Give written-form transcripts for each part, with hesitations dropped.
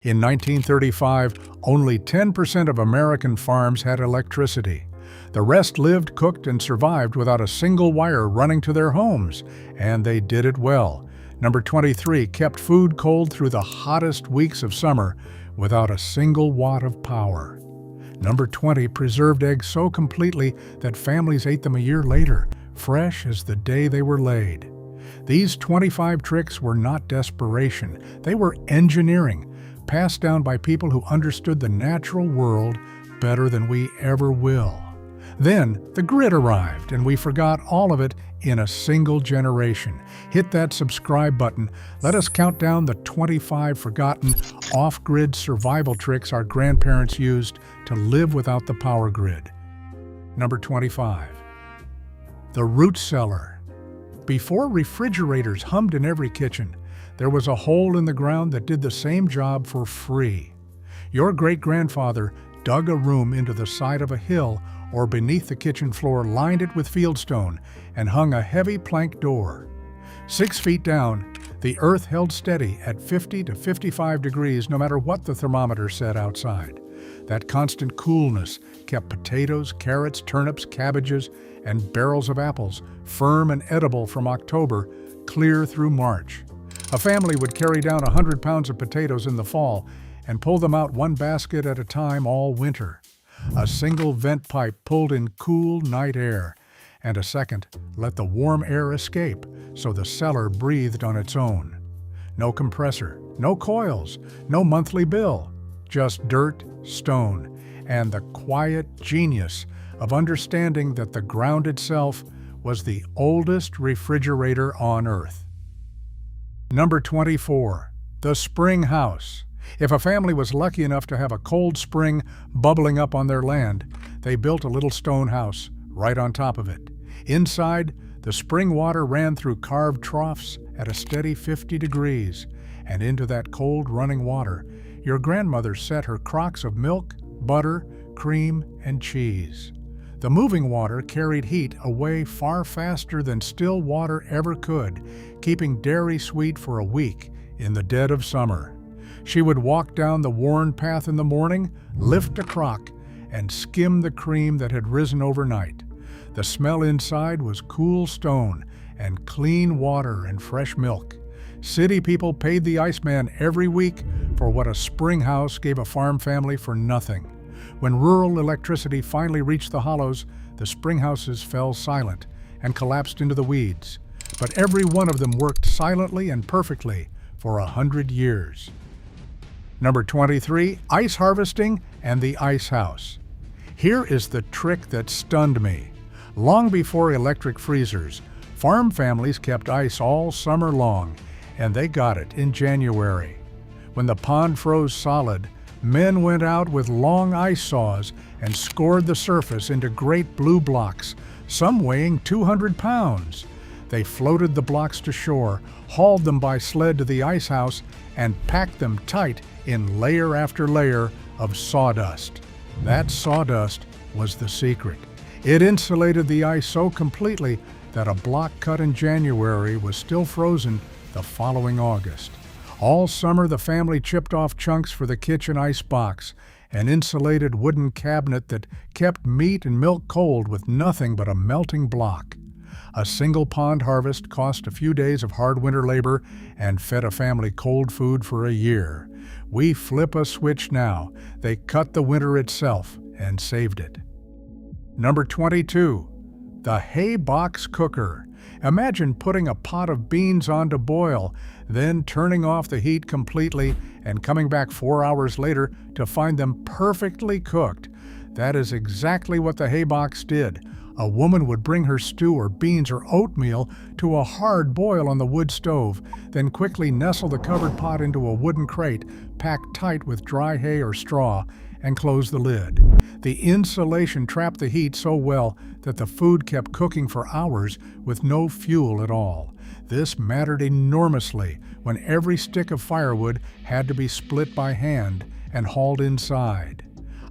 In 1935, only 10% of American farms had electricity. The rest lived, cooked, and survived without a single wire running to their homes, and they did it well. Number 23 kept food cold through the hottest weeks of summer without a single watt of power. Number 20 preserved eggs so completely that families ate them a year later, fresh as the day they were laid. These 25 tricks were not desperation, they were engineering, passed down by people who understood the natural world better than we ever will. Then the grid arrived, and we forgot all of it in a single generation. Hit that subscribe button. Let us count down the 25 forgotten off-grid survival tricks our grandparents used to live without the power grid. Number 25. The root cellar. Before refrigerators hummed in every kitchen, there was a hole in the ground that did the same job for free. Your great-grandfather dug a room into the side of a hill or beneath the kitchen floor, lined it with fieldstone, and hung a heavy plank door. 6 feet down, the earth held steady at 50 to 55 degrees no matter what the thermometer said outside. That constant coolness kept potatoes, carrots, turnips, cabbages, and barrels of apples firm and edible from October clear through March. A family would carry down 100 pounds of potatoes in the fall and pull them out one basket at a time all winter. A single vent pipe pulled in cool night air, and a second let the warm air escape so the cellar breathed on its own. No compressor, no coils, no monthly bill, just dirt, stone, and the quiet genius of understanding that the ground itself was the oldest refrigerator on Earth. Number 24. The spring house. If a family was lucky enough to have a cold spring bubbling up on their land, they built a little stone house right on top of it. Inside, the spring water ran through carved troughs at a steady 50 degrees, and into that cold running water, your grandmother set her crocks of milk, butter, cream, and cheese. The moving water carried heat away far faster than still water ever could, keeping dairy sweet for a week in the dead of summer. She would walk down the worn path in the morning, lift a crock, and skim the cream that had risen overnight. The smell inside was cool stone and clean water and fresh milk. City people paid the Iceman every week for what a spring house gave a farm family for nothing. When rural electricity finally reached the hollows, the spring houses fell silent and collapsed into the weeds. But every one of them worked silently and perfectly for 100 years. Number 23, ice harvesting and the ice house. Here is the trick that stunned me. Long before electric freezers, farm families kept ice all summer long, and they got it in January. When the pond froze solid, men went out with long ice saws and scored the surface into great blue blocks, some weighing 200 pounds. They floated the blocks to shore, hauled them by sled to the ice house, and packed them tight in layer after layer of sawdust. That sawdust was the secret. It insulated the ice so completely that a block cut in January was still frozen the following August. All summer the family chipped off chunks for the kitchen ice box, an insulated wooden cabinet that kept meat and milk cold with nothing but a melting block. A single pond harvest cost a few days of hard winter labor and fed a family cold food for a year. We flip a switch now. They cut the winter itself and saved it. Number 22. The hay box cooker. Imagine putting a pot of beans on to boil, then turning off the heat completely and coming back 4 hours later to find them perfectly cooked. That is exactly what the hay box did. A woman would bring her stew or beans or oatmeal to a hard boil on the wood stove, then quickly nestle the covered pot into a wooden crate, packed tight with dry hay or straw, and close the lid. The insulation trapped the heat so well that the food kept cooking for hours with no fuel at all. This mattered enormously when every stick of firewood had to be split by hand and hauled inside.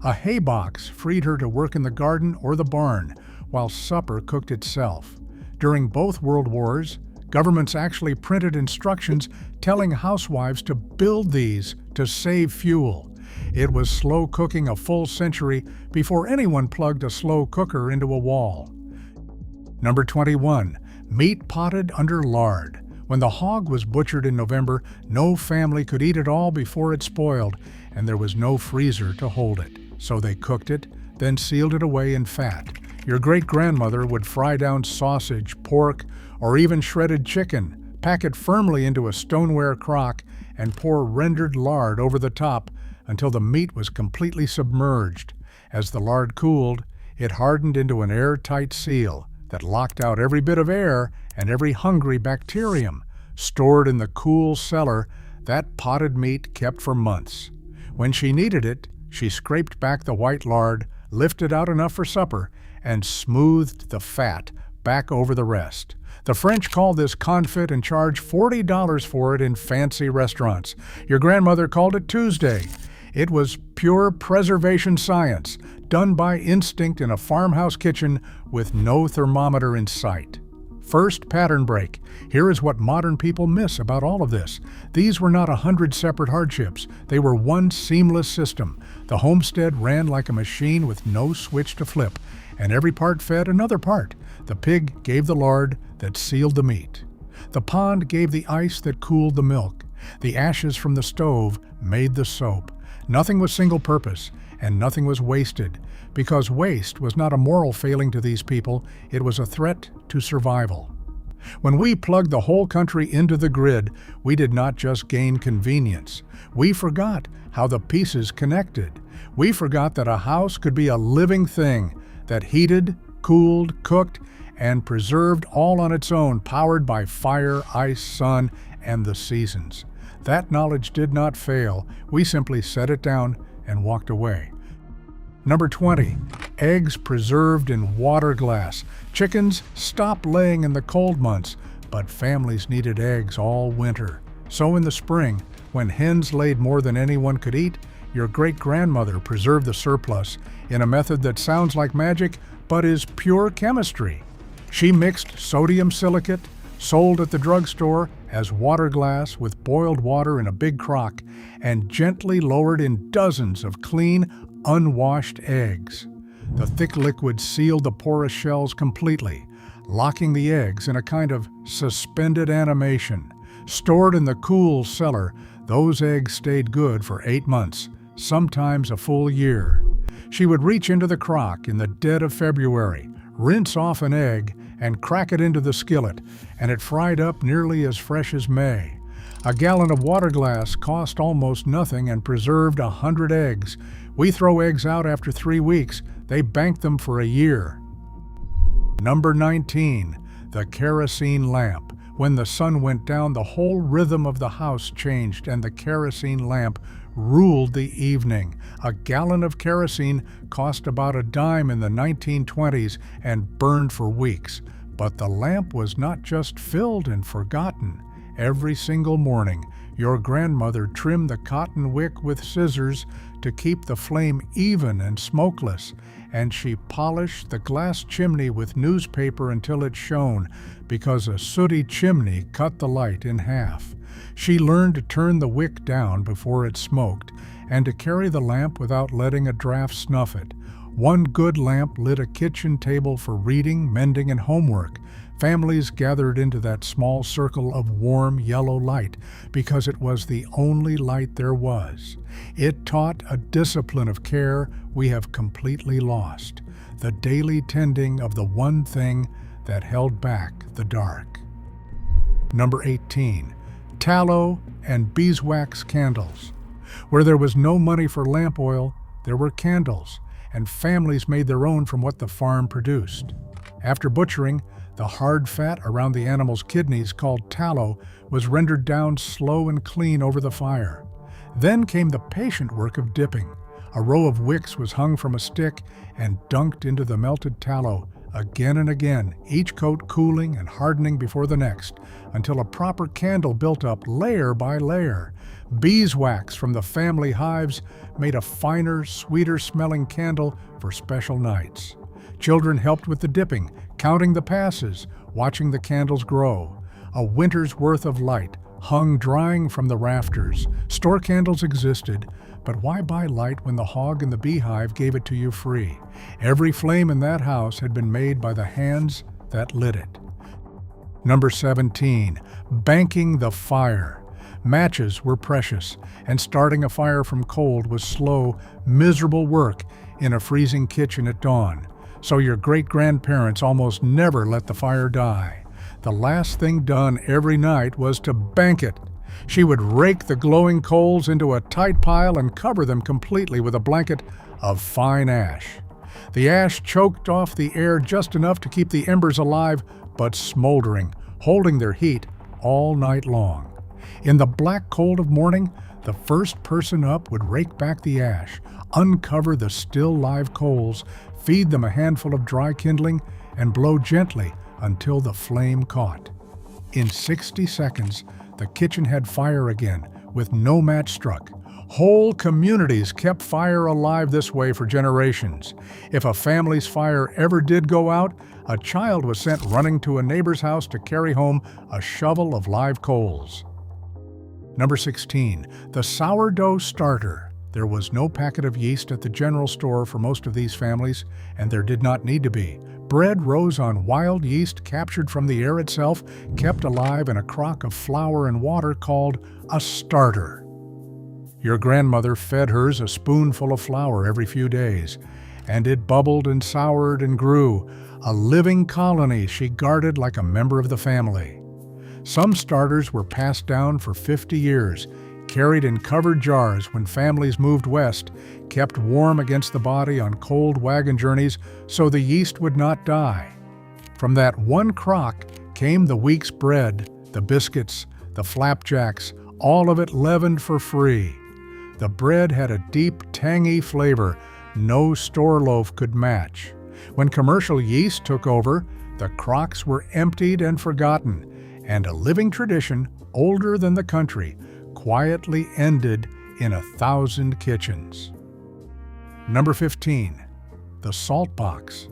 A hay box freed her to work in the garden or the barn, while supper cooked itself. During both World Wars, Governments actually printed instructions telling housewives to build these to save fuel. It was slow cooking a full century before anyone plugged a slow cooker into a wall. Number 21. Meat potted under lard. When the hog was butchered in November, no family could eat it all before it spoiled, and there was no freezer to hold it. So they cooked it, then sealed it away in fat. Your great-grandmother would fry down sausage, pork, or even shredded chicken, pack it firmly into a stoneware crock, and pour rendered lard over the top until the meat was completely submerged. As the lard cooled, it hardened into an airtight seal that locked out every bit of air and every hungry bacterium. Stored in the cool cellar, that potted meat kept for months. When she needed it, she scraped back the white lard, lifted out enough for supper, and smoothed the fat back over the rest. The French call this confit and charge $40 for it in fancy restaurants. Your grandmother called it Tuesday. It was pure preservation science, done by instinct in a farmhouse kitchen with no thermometer in sight. First pattern break. Here is what modern people miss about all of this. These were not 100 separate hardships. They were one seamless system. The homestead ran like a machine with no switch to flip, and every part fed another part. The pig gave the lard that sealed the meat. The pond gave the ice that cooled the milk. The ashes from the stove made the soap. Nothing was single purpose, and nothing was wasted, because waste was not a moral failing to these people, it was a threat to survival. When we plugged the whole country into the grid, we did not just gain convenience. We forgot how the pieces connected. We forgot that a house could be a living thing that heated, cooled, cooked, and preserved all on its own, powered by fire, ice, sun, and the seasons. That knowledge did not fail. We simply set it down and walked away. Number 20. Eggs preserved in water glass. Chickens stopped laying in the cold months, but families needed eggs all winter. So in the spring, when hens laid more than anyone could eat, your great-grandmother preserved the surplus in a method that sounds like magic, but is pure chemistry. She mixed sodium silicate, sold at the drugstore as water glass with boiled water in a big crock, and gently lowered in dozens of clean, unwashed eggs. The thick liquid sealed the porous shells completely, locking the eggs in a kind of suspended animation. Stored in the cool cellar, those eggs stayed good for 8 months, sometimes a full year. She would reach into the crock in the dead of February, rinse off an egg, and crack it into the skillet, and it fried up nearly as fresh as May. A gallon of water glass cost almost nothing and preserved 100 eggs. We throw eggs out after 3 weeks. They bank them for a year. Number 19. The kerosene lamp. When the sun went down, the whole rhythm of the house changed, and the kerosene lamp ruled the evening. A gallon of kerosene cost about a dime in the 1920s and burned for weeks. But the lamp was not just filled and forgotten. Every single morning, your grandmother trimmed the cotton wick with scissors to keep the flame even and smokeless, and she polished the glass chimney with newspaper until it shone, because a sooty chimney cut the light in half. She learned to turn the wick down before it smoked, and to carry the lamp without letting a draft snuff it. One good lamp lit a kitchen table for reading, mending, and homework. Families gathered into that small circle of warm yellow light because it was the only light there was. It taught a discipline of care we have completely lost, the daily tending of the one thing that held back the dark. Number 18. Tallow and beeswax candles. Where there was no money for lamp oil, there were candles, and families made their own from what the farm produced. After butchering, the hard fat around the animal's kidneys, called tallow, was rendered down slow and clean over the fire. Then came the patient work of dipping. A row of wicks was hung from a stick and dunked into the melted tallow again and again, each coat cooling and hardening before the next, until a proper candle built up layer by layer. Beeswax from the family hives made a finer, sweeter-smelling candle for special nights. Children helped with the dipping, counting the passes, watching the candles grow. a winter's worth of light hung drying from the rafters. Store candles existed, but why buy light when the hog in the beehive gave it to you free? Every flame in that house had been made by the hands that lit it. Number 17, banking the fire. Matches were precious, and starting a fire from cold was slow, miserable work in a freezing kitchen at dawn. So your great-grandparents almost never let the fire die. The last thing done every night was to bank it. She would rake the glowing coals into a tight pile and cover them completely with a blanket of fine ash. The ash choked off the air just enough to keep the embers alive, but smoldering, holding their heat all night long. In the black cold of morning, the first person up would rake back the ash, uncover the still live coals, feed them a handful of dry kindling, and blow gently until the flame caught. In 60 seconds, the kitchen had fire again, with no match struck. Whole communities kept fire alive this way for generations. If a family's fire ever did go out, a child was sent running to a neighbor's house to carry home a shovel of live coals. Number 16, the sourdough starter. There was no packet of yeast at the general store for most of these families, and there did not need to be. Bread rose on wild yeast captured from the air itself, kept alive in a crock of flour and water called a starter. Your grandmother fed hers a spoonful of flour every few days, and it bubbled and soured and grew, a living colony she guarded like a member of the family. Some starters were passed down for 50 years, carried in covered jars when families moved west, kept warm against the body on cold wagon journeys so the yeast would not die. From that one crock came the week's bread, the biscuits, the flapjacks, all of it leavened for free. The bread had a deep, tangy flavor no store loaf could match. When commercial yeast took over, the crocks were emptied and forgotten, and a living tradition, older than the country, quietly ended in 1,000 kitchens. Number 15, the salt box.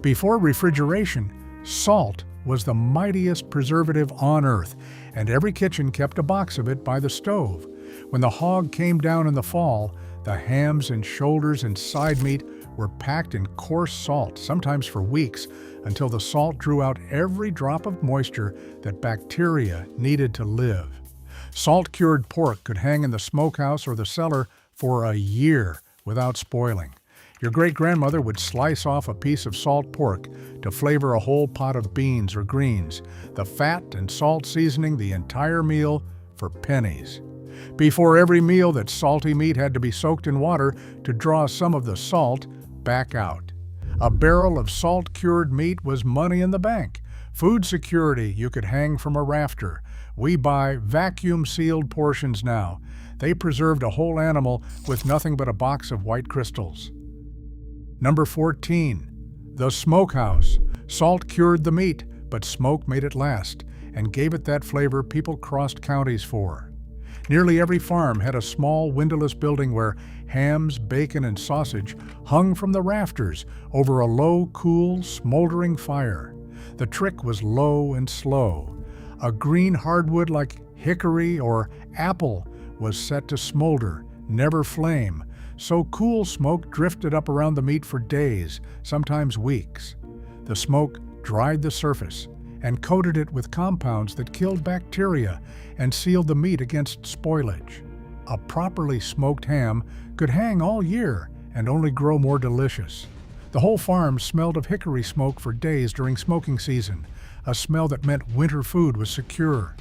Before refrigeration, salt was the mightiest preservative on earth, and every kitchen kept a box of it by the stove. When the hog came down in the fall, the hams and shoulders and side meat were packed in coarse salt, sometimes for weeks, until the salt drew out every drop of moisture that bacteria needed to live. Salt-cured pork could hang in the smokehouse or the cellar for a year without spoiling. Your great-grandmother would slice off a piece of salt pork to flavor a whole pot of beans or greens, the fat and salt seasoning the entire meal for pennies. Before every meal, that salty meat had to be soaked in water to draw some of the salt back out. A barrel of salt-cured meat was money in the bank. Food security you could hang from a rafter. We buy vacuum-sealed portions now. They preserved a whole animal with nothing but a box of white crystals. Number 14, the smokehouse. Salt cured the meat, but smoke made it last and gave it that flavor people crossed counties for. Nearly every farm had a small windowless building where hams, bacon, and sausage hung from the rafters over a low, cool, smoldering fire. The trick was low and slow. A green hardwood like hickory or apple was set to smolder, never flame, so cool smoke drifted up around the meat for days, sometimes weeks. The smoke dried the surface and coated it with compounds that killed bacteria and sealed the meat against spoilage. A properly smoked ham could hang all year and only grow more delicious. The whole farm smelled of hickory smoke for days during smoking season, a smell that meant winter food was secure.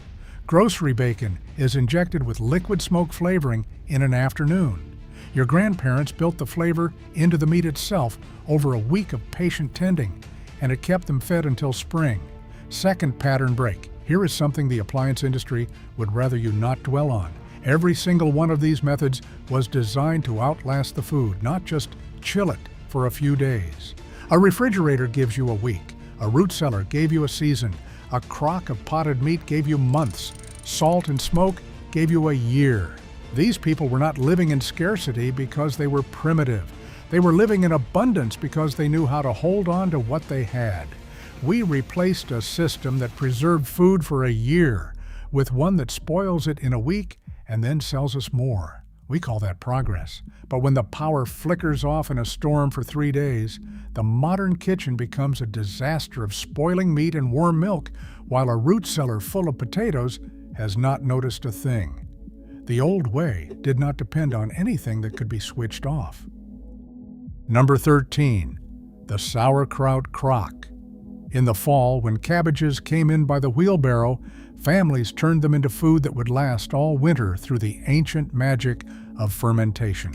Grocery bacon is injected with liquid smoke flavoring in an afternoon. Your grandparents built the flavor into the meat itself over a week of patient tending, and it kept them fed until spring. Second pattern break. Here is something the appliance industry would rather you not dwell on. Every single one of these methods was designed to outlast the food, not just chill it for a few days. A refrigerator gives you a week. A root cellar gave you a season. A crock of potted meat gave you months. Salt and smoke gave you a year. These people were not living in scarcity because they were primitive. They were living in abundance because they knew how to hold on to what they had. We replaced a system that preserved food for a year with one that spoils it in a week and then sells us more. We call that progress. But when the power flickers off in a storm for 3 days, the modern kitchen becomes a disaster of spoiling meat and warm milk, while a root cellar full of potatoes has not noticed a thing. The old way did not depend on anything that could be switched off. Number 13, the sauerkraut crock. In the fall, when cabbages came in by the wheelbarrow, families turned them into food that would last all winter through the ancient magic of fermentation.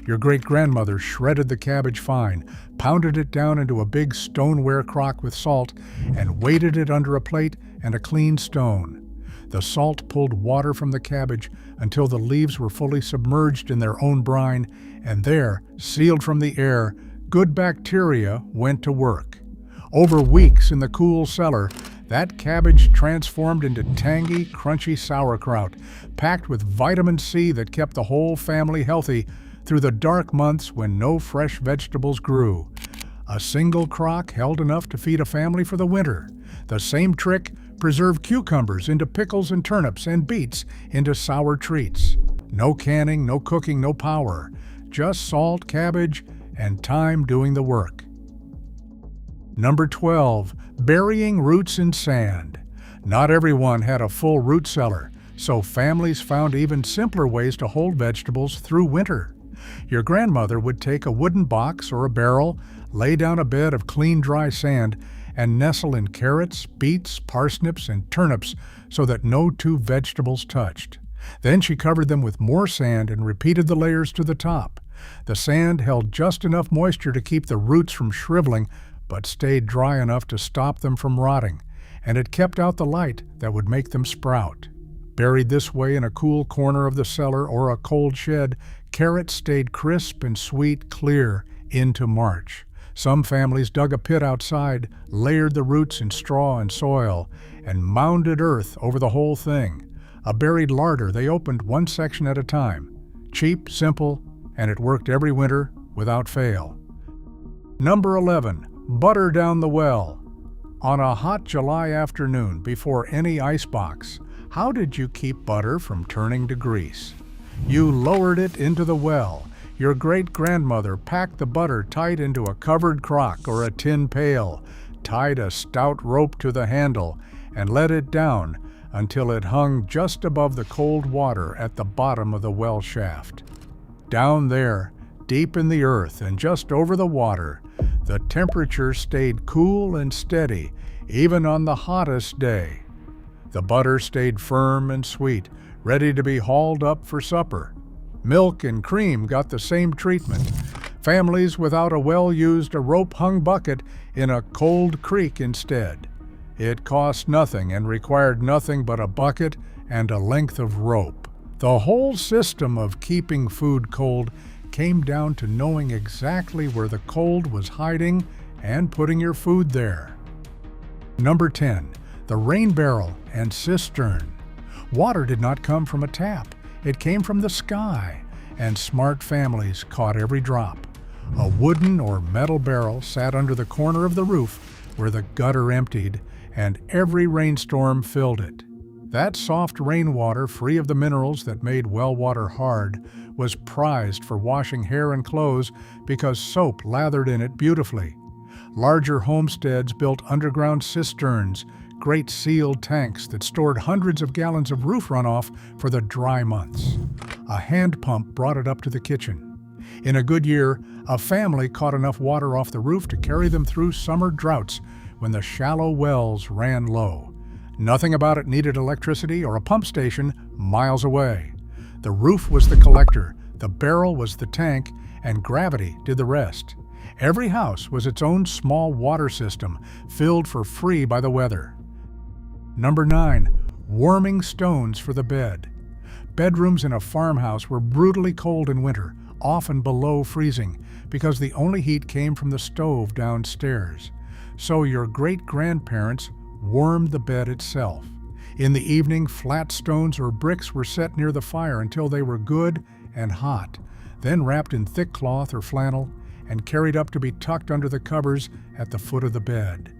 Your great-grandmother shredded the cabbage fine, pounded it down into a big stoneware crock with salt, and weighted it under a plate and a clean stone. The salt pulled water from the cabbage until the leaves were fully submerged in their own brine, and there, sealed from the air, good bacteria went to work. Over weeks in the cool cellar, that cabbage transformed into tangy, crunchy sauerkraut, packed with vitamin C that kept the whole family healthy through the dark months when no fresh vegetables grew. A single crock held enough to feed a family for the winter. The same trick preserved cucumbers into pickles and turnips and beets into sour treats. No canning, no cooking, no power. Just salt, cabbage, and time doing the work. Number 12, burying roots in sand. Not everyone had a full root cellar, so families found even simpler ways to hold vegetables through winter. Your grandmother would take a wooden box or a barrel, lay down a bed of clean, dry sand, and nestle in carrots, beets, parsnips, and turnips so that no two vegetables touched. Then she covered them with more sand and repeated the layers to the top. The sand held just enough moisture to keep the roots from shriveling, but stayed dry enough to stop them from rotting, and it kept out the light that would make them sprout. Buried this way in a cool corner of the cellar or a cold shed, carrots stayed crisp and sweet clear into March. Some families dug a pit outside, layered the roots in straw and soil, and mounded earth over the whole thing. A buried larder they opened one section at a time. Cheap, simple, and it worked every winter without fail. Number 11, butter down the well. On a hot July afternoon before any icebox, how did you keep butter from turning to grease? You lowered it into the well. Your great-grandmother packed the butter tight into a covered crock or a tin pail, tied a stout rope to the handle, and let it down until it hung just above the cold water at the bottom of the well shaft. Down there, deep in the earth and just over the water, the temperature stayed cool and steady, even on the hottest day. The butter stayed firm and sweet, ready to be hauled up for supper. Milk and cream got the same treatment. Families without a well used a rope-hung bucket in a cold creek instead. It cost nothing and required nothing but a bucket and a length of rope. The whole system of keeping food cold came down to knowing exactly where the cold was hiding and putting your food there. Number 10, the rain barrel and cistern. Water did not come from a tap. It came from the sky, and smart families caught every drop. A wooden or metal barrel sat under the corner of the roof where the gutter emptied, and every rainstorm filled it. That soft rainwater, free of the minerals that made well water hard, was prized for washing hair and clothes because soap lathered in it beautifully. Larger homesteads built underground cisterns, great sealed tanks that stored hundreds of gallons of roof runoff for the dry months. A hand pump brought it up to the kitchen. In a good year, a family caught enough water off the roof to carry them through summer droughts when the shallow wells ran low. Nothing about it needed electricity or a pump station miles away. The roof was the collector, the barrel was the tank, and gravity did the rest. Every house was its own small water system, filled for free by the weather. Number 9, warming stones for the bed. Bedrooms in a farmhouse were brutally cold in winter, often below freezing, because the only heat came from the stove downstairs. So your great-grandparents warmed the bed itself. In the evening, flat stones or bricks were set near the fire until they were good and hot, then wrapped in thick cloth or flannel and carried up to be tucked under the covers at the foot of the bed.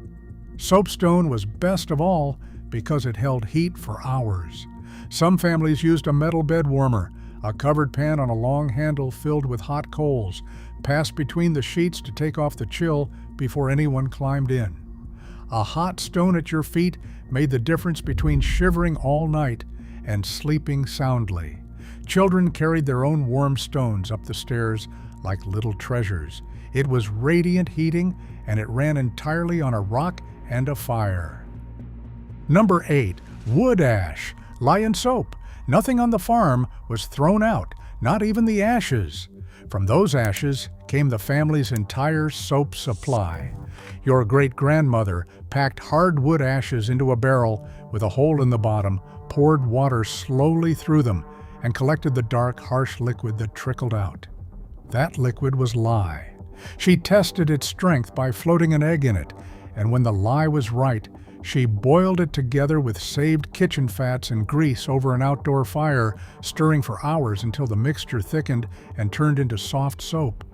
Soapstone was best of all because it held heat for hours. Some families used a metal bed warmer, a covered pan on a long handle filled with hot coals, passed between the sheets to take off the chill before anyone climbed in. A hot stone at your feet made the difference between shivering all night and sleeping soundly. Children carried their own warm stones up the stairs like little treasures. It was radiant heating, and it ran entirely on a rock and a fire. Number 8. Wood ash. Lion soap. Nothing on the farm was thrown out, not even the ashes. From those ashes came the family's entire soap supply. Your great-grandmother packed hardwood ashes into a barrel with a hole in the bottom, poured water slowly through them, and collected the dark, harsh liquid that trickled out. That liquid was lye. She tested its strength by floating an egg in it, and when the lye was right, she boiled it together with saved kitchen fats and grease over an outdoor fire, stirring for hours until the mixture thickened and turned into soft soap.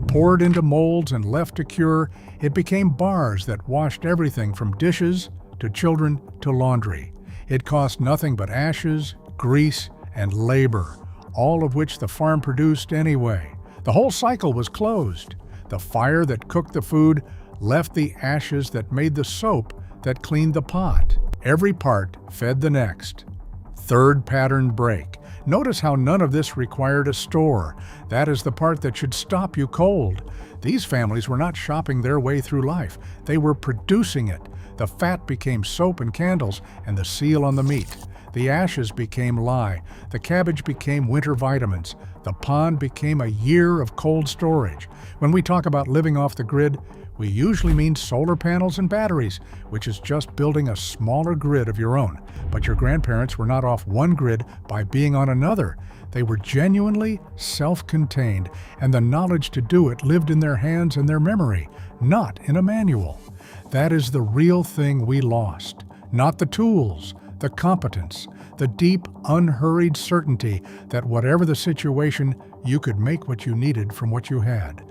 Poured into molds and left to cure, it became bars that washed everything from dishes to children to laundry. It cost nothing but ashes, grease, and labor, all of which the farm produced anyway. The whole cycle was closed. The fire that cooked the food left the ashes that made the soap that cleaned the pot. Every part fed the next. Third pattern break. Notice how none of this required a store. That is the part that should stop you cold. These families were not shopping their way through life. They were producing it. The fat became soap and candles, and the seal on the meat. The ashes became lye. The cabbage became winter vitamins. The pond became a year of cold storage. When we talk about living off the grid, we usually mean solar panels and batteries, which is just building a smaller grid of your own. But your grandparents were not off one grid by being on another. They were genuinely self-contained, and the knowledge to do it lived in their hands and their memory, not in a manual. That is the real thing we lost, not the tools, the competence, the deep, unhurried certainty that whatever the situation, you could make what you needed from what you had.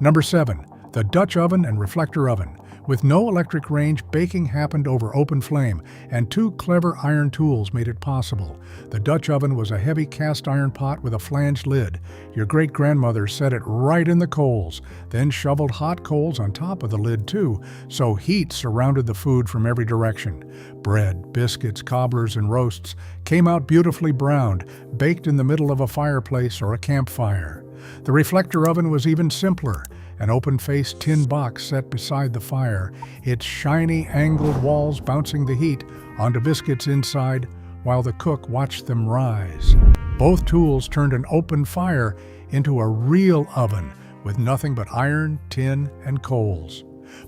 Number 7. The Dutch oven and reflector oven. With no electric range, baking happened over open flame, and 2 clever iron tools made it possible. The Dutch oven was a heavy cast iron pot with a flanged lid. Your great-grandmother set it right in the coals, then shoveled hot coals on top of the lid too, so heat surrounded the food from every direction. Bread, biscuits, cobblers, and roasts came out beautifully browned, baked in the middle of a fireplace or a campfire. The reflector oven was even simpler. An open-faced tin box set beside the fire, its shiny, angled walls bouncing the heat onto biscuits inside while the cook watched them rise. Both tools turned an open fire into a real oven with nothing but iron, tin, and coals.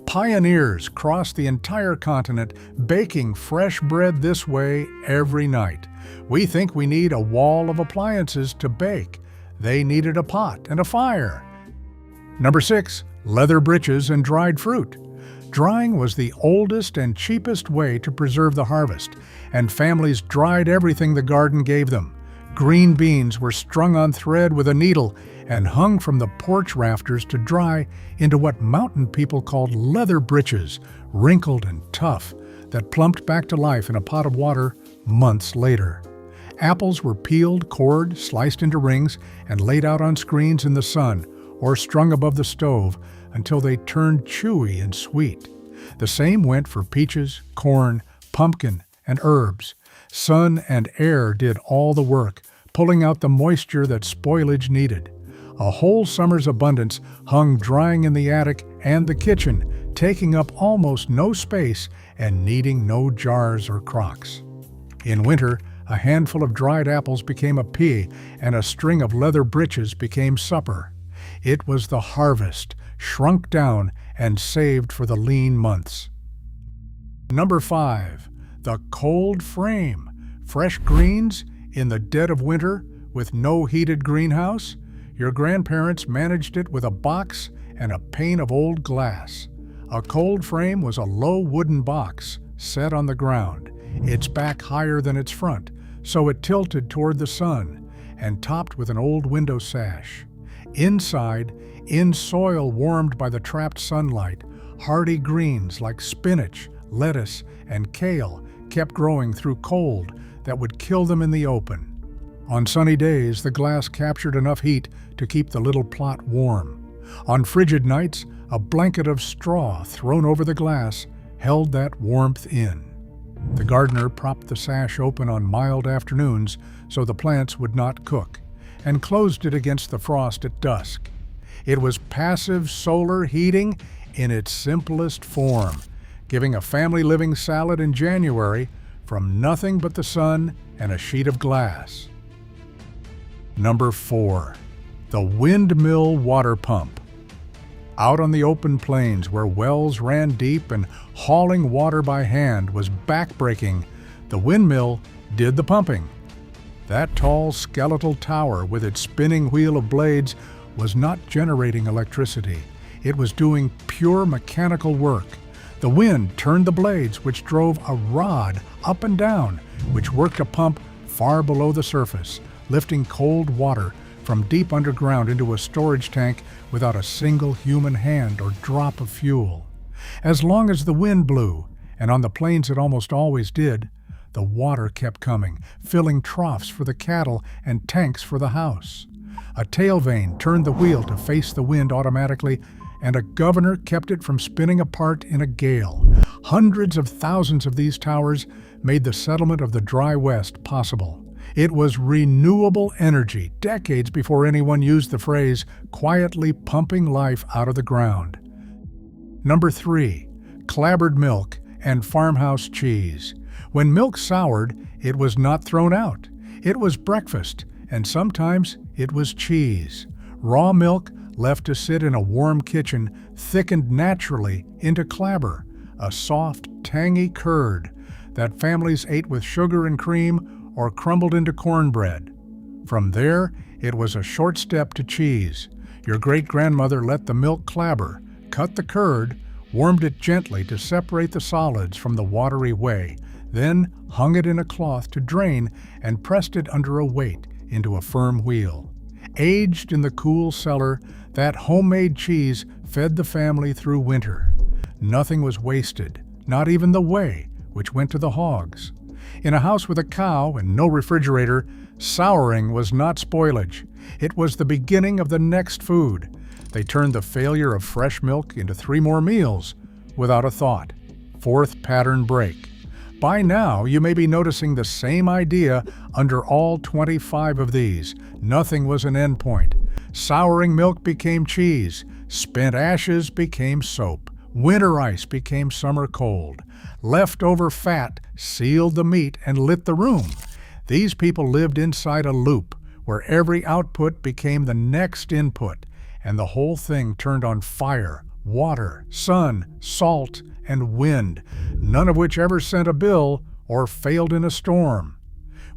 Pioneers crossed the entire continent baking fresh bread this way every night. We think we need a wall of appliances to bake. They needed a pot and a fire. Number 6. Leather breeches and dried fruit. Drying was the oldest and cheapest way to preserve the harvest, and families dried everything the garden gave them. Green beans were strung on thread with a needle and hung from the porch rafters to dry into what mountain people called leather breeches, wrinkled and tough, that plumped back to life in a pot of water months later. Apples were peeled, cored, sliced into rings, and laid out on screens in the sun, or strung above the stove until they turned chewy and sweet. The same went for peaches, corn, pumpkin, and herbs. Sun and air did all the work, pulling out the moisture that spoilage needed. A whole summer's abundance hung drying in the attic and the kitchen, taking up almost no space and needing no jars or crocks. In winter, a handful of dried apples became a pea, and a string of leather breeches became supper. It was the harvest, shrunk down and saved for the lean months. Number 5. The cold frame. Fresh greens in the dead of winter with no heated greenhouse. Your grandparents managed it with a box and a pane of old glass. A cold frame was a low wooden box set on the ground, its back higher than its front, so it tilted toward the sun, and topped with an old window sash. Inside, in soil warmed by the trapped sunlight, Hardy greens like spinach, lettuce, and kale kept growing through cold that would kill them in the open. On sunny days, the glass captured enough heat to keep the little plot warm. On frigid nights, a blanket of straw thrown over the glass held that warmth in. The gardener propped the sash open on mild afternoons so the plants would not cook, and closed it against the frost at dusk. It was passive solar heating in its simplest form, giving a family living salad in January from nothing but the sun and a sheet of glass. Number 4. The windmill water pump. Out on the open plains where wells ran deep and hauling water by hand was backbreaking, the windmill did the pumping. That tall skeletal tower with its spinning wheel of blades was not generating electricity. It was doing pure mechanical work. The wind turned the blades, which drove a rod up and down, which worked a pump far below the surface, lifting cold water from deep underground into a storage tank without a single human hand or drop of fuel. As long as the wind blew, and on the plains it almost always did, the water kept coming, filling troughs for the cattle and tanks for the house. A tail vane turned the wheel to face the wind automatically, and a governor kept it from spinning apart in a gale. Hundreds of thousands of these towers made the settlement of the dry West possible. It was renewable energy, decades before anyone used the phrase quietly pumping life out of the ground. Number 3. Clabbered milk and farmhouse cheese. When milk soured, it was not thrown out. It was breakfast, and sometimes it was cheese. Raw milk left to sit in a warm kitchen thickened naturally into clabber, a soft, tangy curd that families ate with sugar and cream or crumbled into cornbread. From there, it was a short step to cheese. Your great-grandmother let the milk clabber, cut the curd, warmed it gently to separate the solids from the watery whey, then hung it in a cloth to drain and pressed it under a weight into a firm wheel. Aged in the cool cellar, that homemade cheese fed the family through winter. Nothing was wasted, not even the whey, which went to the hogs. In a house with a cow and no refrigerator, souring was not spoilage. It was the beginning of the next food. They turned the failure of fresh milk into 3 more meals without a thought. 4th pattern break. By now, you may be noticing the same idea under all 25 of these. Nothing was an endpoint. Souring milk became cheese. Spent ashes became soap. Winter ice became summer cold. Leftover fat sealed the meat and lit the room. These people lived inside a loop where every output became the next input, and the whole thing turned on fire, water, sun, salt, and wind, none of which ever sent a bill or failed in a storm.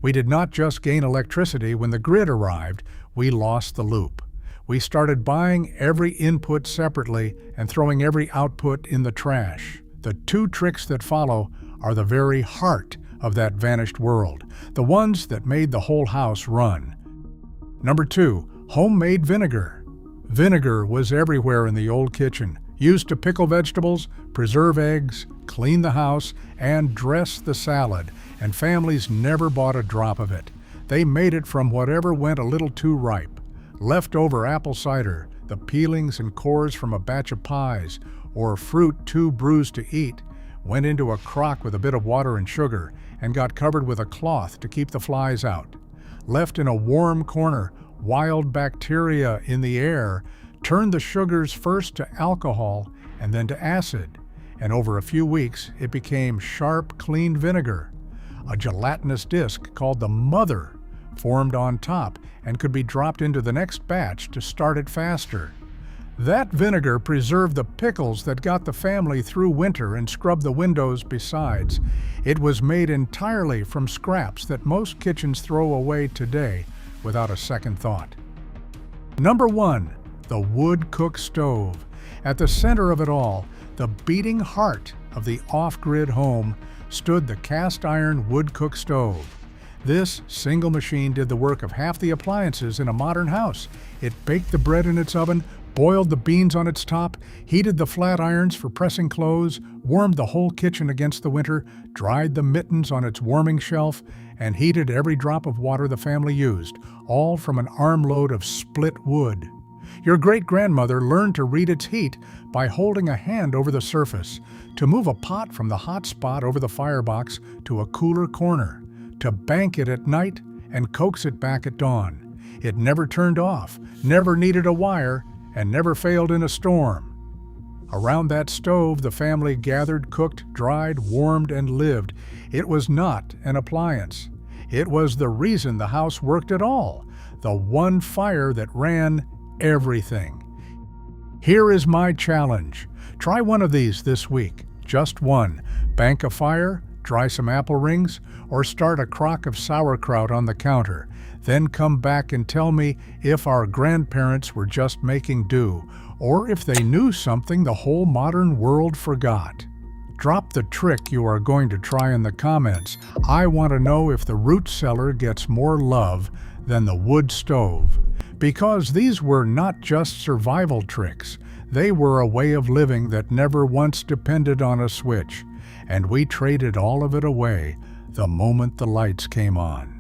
We did not just gain electricity when the grid arrived, we lost the loop. We started buying every input separately and throwing every output in the trash. The 2 tricks that follow are the very heart of that vanished world, the ones that made the whole house run. Number 2, homemade vinegar. Vinegar was everywhere in the old kitchen, used to pickle vegetables, preserve eggs, clean the house, and dress the salad, and families never bought a drop of it. They made it from whatever went a little too ripe. Leftover apple cider, the peelings and cores from a batch of pies, or fruit too bruised to eat, went into a crock with a bit of water and sugar and got covered with a cloth to keep the flies out. Left in a warm corner, wild bacteria in the air turned the sugars first to alcohol and then to acid, and over a few weeks it became sharp, clean vinegar. A gelatinous disc called the mother formed on top and could be dropped into the next batch to start it faster. That vinegar preserved the pickles that got the family through winter and scrubbed the windows besides. It was made entirely from scraps that most kitchens throw away today without a second thought. Number 1, the wood cook stove. At the center of it all, the beating heart of the off-grid home, stood the cast iron wood cook stove. This single machine did the work of half the appliances in a modern house. It baked the bread in its oven, boiled the beans on its top, heated the flat irons for pressing clothes, warmed the whole kitchen against the winter, dried the mittens on its warming shelf, and heated every drop of water the family used, all from an armload of split wood. Your great-grandmother learned to read its heat by holding a hand over the surface, to move a pot from the hot spot over the firebox to a cooler corner, to bank it at night and coax it back at dawn. It never turned off, never needed a wire, and never failed in a storm. Around that stove, the family gathered, cooked, dried, warmed, and lived. It was not an appliance. It was the reason the house worked at all, the one fire that ran everything. Here is my challenge. Try one of these this week, just one. Bank a fire, dry some apple rings, or start a crock of sauerkraut on the counter. Then come back and tell me if our grandparents were just making do, or if they knew something the whole modern world forgot. Drop the trick you are going to try in the comments. I want to know if the root cellar gets more love than the wood stove. Because these were not just survival tricks, they were a way of living that never once depended on a switch, and we traded all of it away the moment the lights came on.